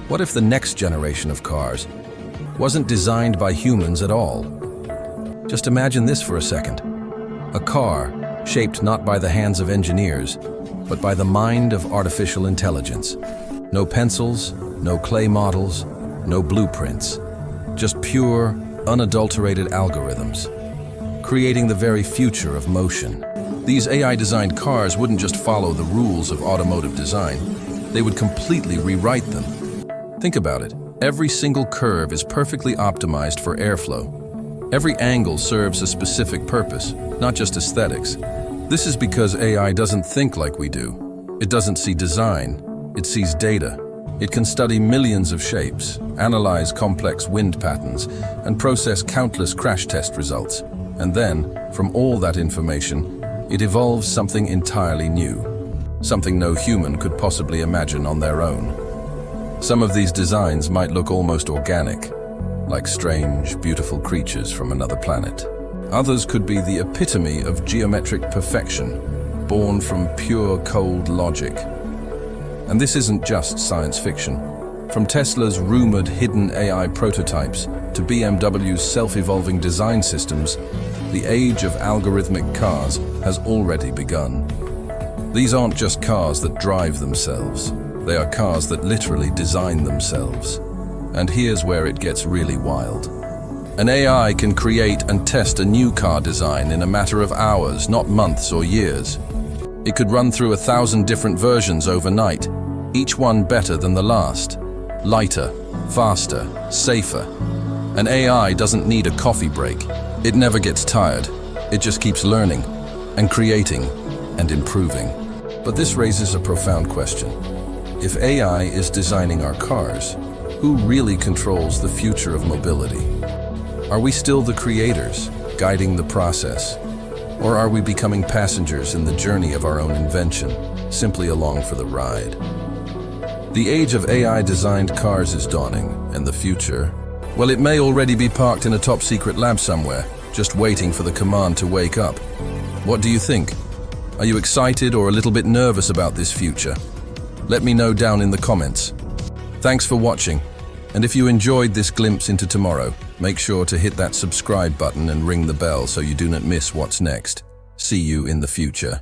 What if the next generation of cars wasn't designed by humans at all? Just imagine this for a second. A car shaped not by the hands of engineers, but by the mind of artificial intelligence. No pencils, no clay models, no blueprints. Just pure, unadulterated algorithms, creating the very future of motion. These AI-designed cars wouldn't just follow the rules of automotive design, they would completely rewrite them. Think about it. Every single curve is perfectly optimized for airflow. Every angle serves a specific purpose, not just aesthetics. This is because AI doesn't think like we do. It doesn't see design, it sees data. It can study millions of shapes, analyze complex wind patterns, and process countless crash test results. And then, from all that information, it evolves something entirely new, something no human could possibly imagine on their own. Some of these designs might look almost organic, like strange, beautiful creatures from another planet. Others could be the epitome of geometric perfection, born from pure, cold logic. And this isn't just science fiction. From Tesla's rumored hidden AI prototypes to BMW's self-evolving design systems, the age of algorithmic cars has already begun. These aren't just cars that drive themselves. They are cars that literally design themselves. And here's where it gets really wild. An AI can create and test a new car design in a matter of hours, not months or years. It could run through 1,000 different versions overnight, each one better than the last. Lighter, faster, safer. An AI doesn't need a coffee break. It never gets tired. It just keeps learning and creating and improving. But this raises a profound question. If AI is designing our cars, who really controls the future of mobility? Are we still the creators, guiding the process? Or are we becoming passengers in the journey of our own invention, simply along for the ride? The age of AI-designed cars is dawning, and the future, well, it may already be parked in a top-secret lab somewhere, just waiting for the command to wake up. What do you think? Are you excited or a little bit nervous about this future? Let me know down in the comments. Thanks for watching, and if you enjoyed this glimpse into tomorrow, make sure to hit that subscribe button and ring the bell so you do not miss what's next. See you in the future.